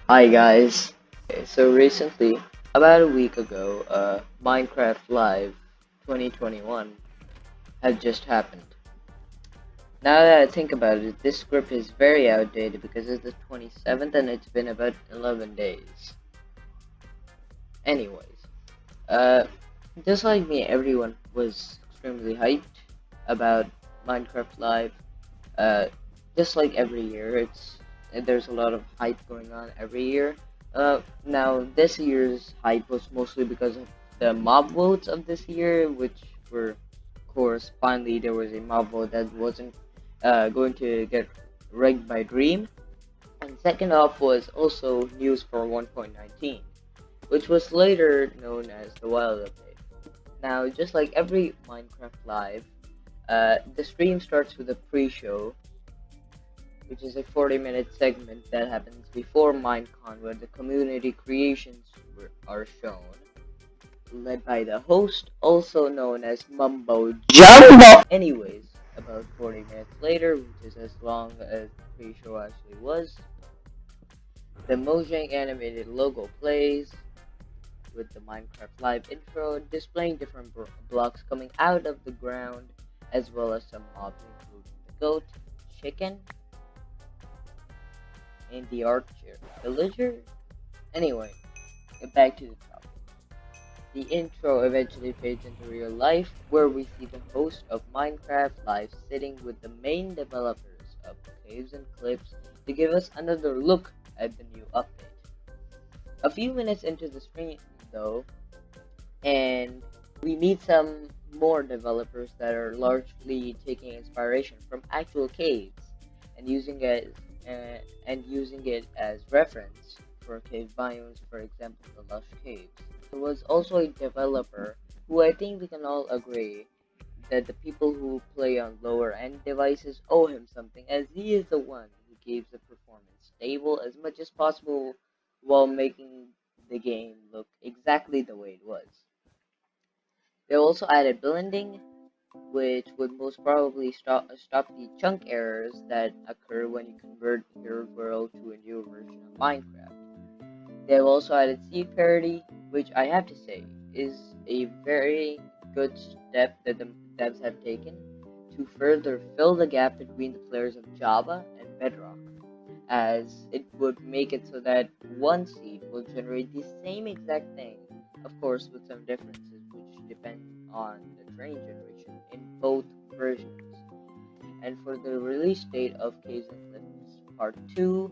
Hi guys. So recently, about a week ago, Minecraft Live 2021 had just happened. Now that I think about it, this script is very outdated because it's the 27th and it's been about 11 days. Anyways, uh, just like me, everyone was extremely hyped about Minecraft Live. Uh, just like every year, there's a lot of hype going on every year. Now this year's hype was mostly because of the mob votes of this year, which were, of course, finally there was a mob vote that wasn't going to get rigged by Dream. And second off was also news for 1.19, which was later known as the Wild Update. Now, just like every Minecraft Live, the stream starts with a pre-show, which is a 40-minute segment that happens before minecon, where the community creations are shown, led by the host, also known as Mumbo Jumbo. Anyways, about 40 minutes later, which is as long as the pre-show actually was, the Mojang animated logo plays with the Minecraft Live intro, displaying different blocks coming out of the ground, as well as some mobs including the goat, chicken, and the archer villager. Anyway, get back to the topic. The intro eventually fades into real life, where we see the host of Minecraft Live sitting with the main developers of Caves and Clips to give us another look at the new update. A few minutes into the stream, though, and we meet some more developers that are largely taking inspiration from actual caves and using it as reference for cave biomes, for example, the lush caves. There was also a developer who I think we can all agree that the people who play on lower end devices owe him something, as he is the one who keeps the performance stable as much as possible while making the game look exactly the way it was. They also added blending, which would most probably stop the chunk errors that occur when you convert your world to a new version of Minecraft. They have also added seed parity, which I have to say is a very good step that the devs have taken to further fill the gap between the players of Java and Bedrock, as it would make it so that one seed will generate the same exact thing, of course, with some differences which depend on the terrain generation in both versions. And for the release date of Caves and Cliffs Part 2,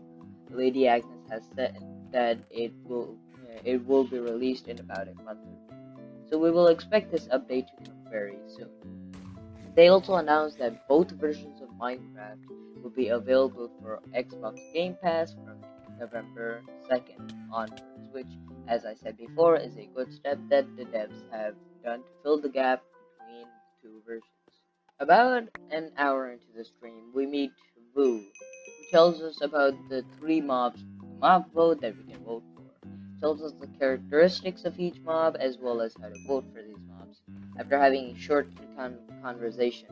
Lady Agnes has said that it will be released in about a month or two. So we will expect this update to come very soon. They also announced that both versions of Minecraft will be available for Xbox Game Pass from November 2nd onwards, which, as I said before, is a good step that the devs have done to fill the gap between the two versions. About an hour into the stream, we meet Vu, who tells us about the three mobs mob vote that we can vote for. Tells us the characteristics of each mob as well as how to vote for these mobs. After having a short conversation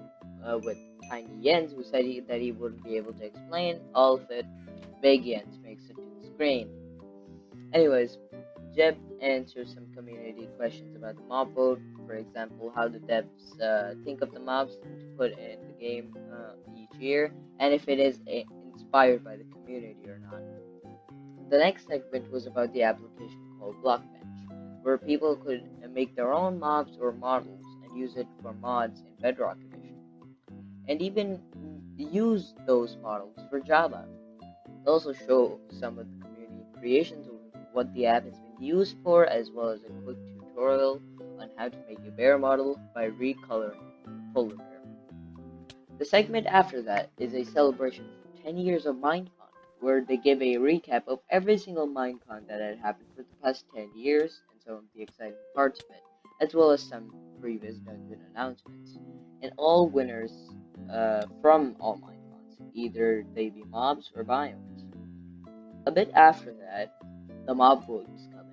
with Tiny Jens, who said that he wouldn't be able to explain all of it, Big Jens makes it to the screen. Anyways, Jeb answers some community questions about the mob vote, for example, how the devs think of the mobs to put in the game each year, and if it is inspired by the community or not. The next segment was about the application called Blockbench, where people could make their own mobs or models and use it for mods in Bedrock Edition, and even use those models for Java. It also show some of the community creations of what the app has been used for, as well as a quick tutorial on how to make a bear model by recoloring polar bear. The segment after that is a celebration for 10 years of minecon, where they give a recap of every single minecon that had happened for the past 10 years and some of the exciting parts of it, as well as some previous dungeon announcements, and all winners from all minecons, either they be mobs or biomes. A bit after that, the mob votes come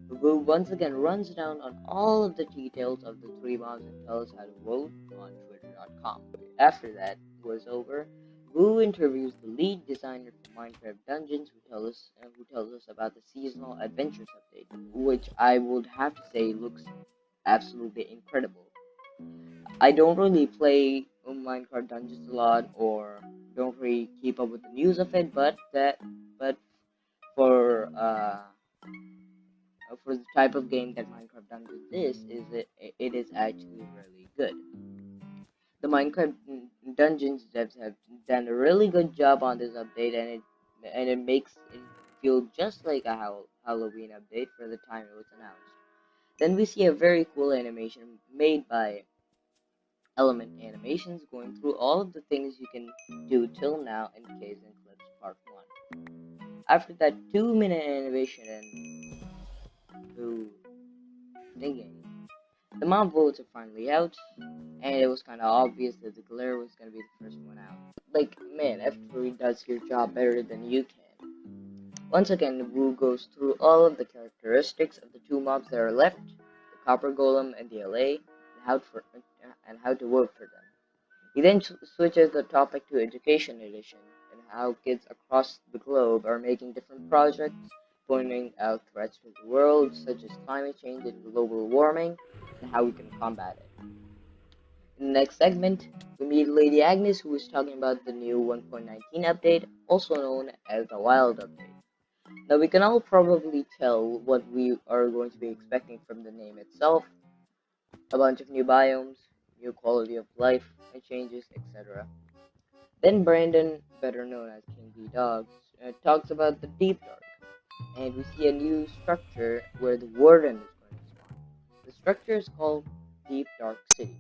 in. Wu once again runs down on all of the details of the three mobs and tells us how to vote on Twitter.com. After that was over, Wu interviews the lead designer for Minecraft Dungeons, who tells us about the seasonal adventures update, which I would have to say looks absolutely incredible. I don't really play Minecraft Dungeons a lot, or don't really keep up with the news of it, but for for the type of game that Minecraft Dungeons it is actually really good. The Minecraft Dungeons devs have done a really good job on this update, and it makes it feel just like a Halloween update for the time it was announced. Then we see a very cool animation made by Element Animations going through all of the things you can do till now in Caves and Cliffs Part 1. After that 2-minute animation and boo thinking, the mob votes are finally out, and it was kinda obvious that the glare was gonna be the first one out. Like, man, F3 does your job better than you can. Once again, Wu goes through all of the characteristics of the two mobs that are left, the Copper Golem and the LA, and how to work for them. He then switches the topic to Education Edition and how kids across the globe are making different projects, pointing out threats to the world such as climate change and global warming, and how we can combat it. In the next segment, we meet Lady Agnes, who is talking about the new 1.19 update, also known as the Wild Update. Now, we can all probably tell what we are going to be expecting from the name itself: a bunch of new biomes, new quality of life, and changes, etc. Then Brandon, better known as King B Dogs, talks about the Deep Dark, and we see a new structure where the Warden is going to spawn. The structure is called Deep Dark City,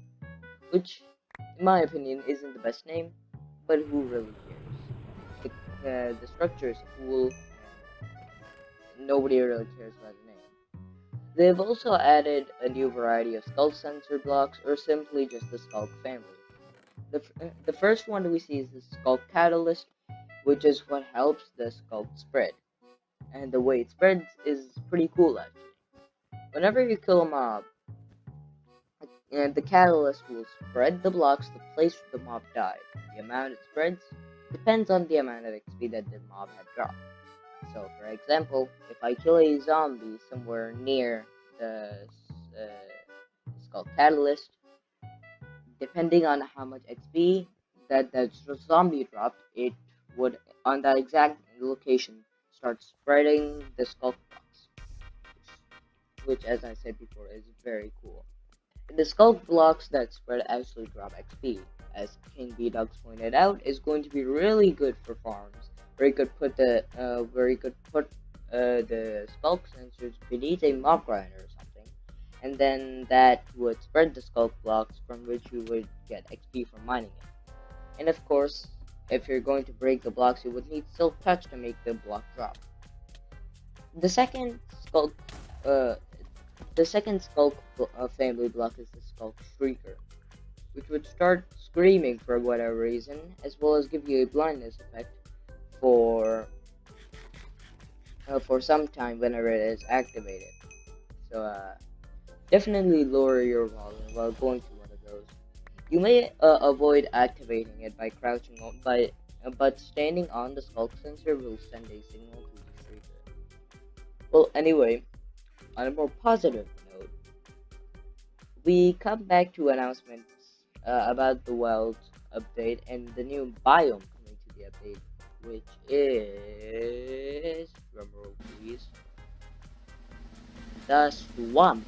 which, in my opinion, isn't the best name, but who really cares? The structure is cool, and nobody really cares about the name. They've also added a new variety of Skulk sensor blocks, or simply just the Skulk family. The first one we see is the Skulk Catalyst, which is what helps the Skulk spread. And the way it spreads is pretty cool actually. Whenever you kill a mob, and the catalyst will spread the blocks to the place where the mob died. The amount it spreads depends on the amount of XP that the mob had dropped. So, for example, if I kill a zombie somewhere near the Skull Catalyst, depending on how much XP that zombie dropped, it would, on that exact location, start spreading the Skull blocks, which, as I said before, is very cool. The Skulk blocks that spread actually drop XP, as King B Dogs pointed out, is going to be really good for farms, where you could put the Skulk sensors beneath a mob grinder or something, and then that would spread the Skulk blocks from which you would get XP from mining it. And of course, if you're going to break the blocks, you would need Silk Touch to make the block drop. The second Skulk family block is the Skulk Shrieker, which would start screaming for whatever reason, as well as give you a blindness effect for some time whenever it is activated. So definitely lower your volume while going through one of those. You may avoid activating it by crouching but standing on the Skulk sensor will send a signal to the Shrieker. Well, anyway, on a more positive note, we come back to announcements about the Wild update and the new biome coming to the update, which is, drumroll please, the Swamp.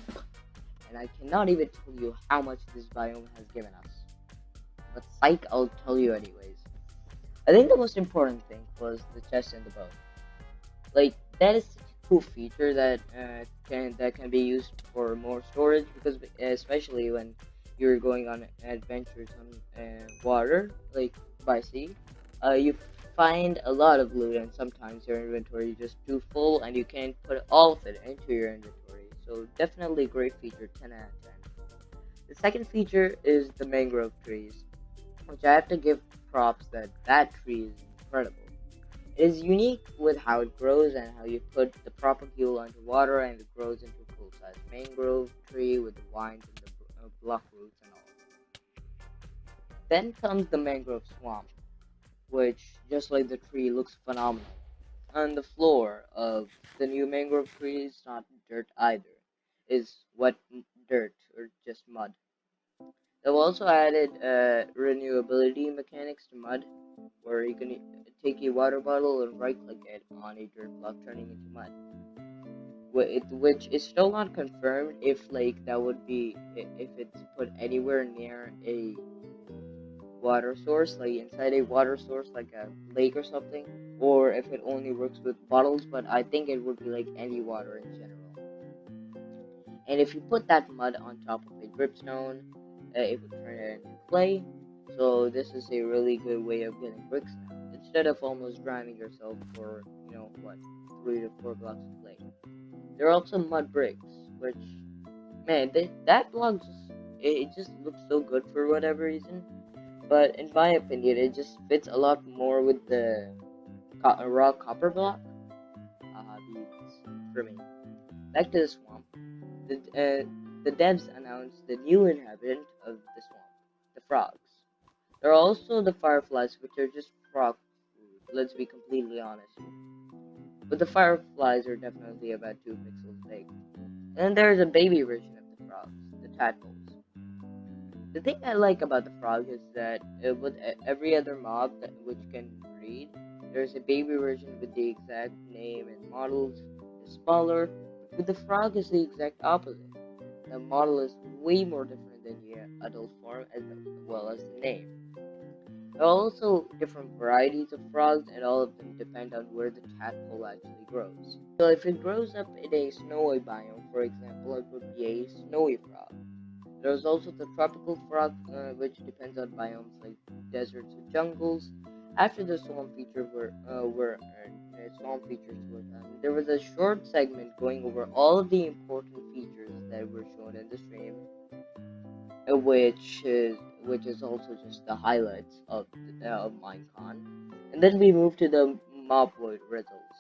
And I cannot even tell you how much this biome has given us. But psych, I'll tell you anyways. I think the most important thing was the chest and the bow. Like, that is such a cool feature that can be used for more storage, because especially when you're going on adventures on water, like by sea, you find a lot of loot, and sometimes your inventory is just too full and you can't put all of it into your inventory. So definitely a great feature, 10 out of 10. The second feature is the Mangrove Trees, which I have to give props that tree is incredible. It is unique with how it grows and how you put the propagule under water and it grows into a full-size mangrove tree with the vines and the block roots and all. Then comes the Mangrove Swamp, which, just like the tree, looks phenomenal. And the floor of the new mangrove tree is not dirt either, is wet dirt or just mud. They've also added renewability mechanics to mud, where you can take a water bottle and right click it on a dirt block, turning into mud. Which is still not confirmed if like that would be if it's put anywhere near a water source, like inside a water source like a lake or something, or if it only works with bottles, but I think it would be like any water in general. And if you put that mud on top of a dripstone, it would turn it into clay. So this is a really good way of getting bricks now, instead of almost drowning yourself for, 3 to 4 blocks of clay. There are also mud bricks, which, man, that block it just looks so good for whatever reason. But in my opinion, it just fits a lot more with the raw copper block. Beats for me. Back to the swamp. The devs announced the new inhabitant of the swamp, the frogs. There are also the fireflies, which are just frog food, let's be completely honest. But the fireflies are definitely about 2 pixels big. And then there's a baby version of the frogs, the tadpoles. The thing I like about the frog is that with every other mob which can breed, there's a baby version with the exact name and models is smaller. But with the frog is the exact opposite. The model is way more different than the adult form as well as the name. There are also different varieties of frogs, and all of them depend on where the tadpole actually grows. So if it grows up in a snowy biome, for example, it would be a snowy frog. There's also the tropical frog, which depends on biomes like deserts or jungles. After the swamp features were done, there was a short segment going over all of the important features that were shown in the stream, which is also just the highlights of minecon. And then we move to the mob void results.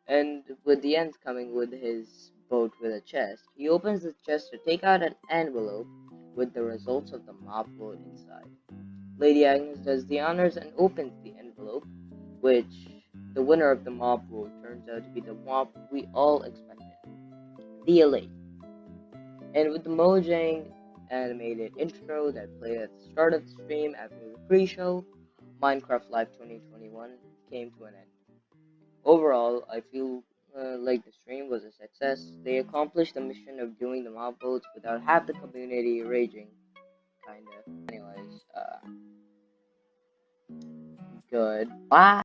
And with the end coming with his boat with a chest, he opens the chest to take out an envelope with the results of the mob vote inside. Lady Agnes does the honors and opens the envelope, which the winner of the mob vote turns out to be the mob we all expected, the Elite. And with the Mojang animated intro that played at the start of the stream after the pre-show, Minecraft Live 2021 came to an end. Overall, I feel like the stream was a success. They accomplished the mission of doing the mob votes without half the community raging, kinda. Anyways, goodbye.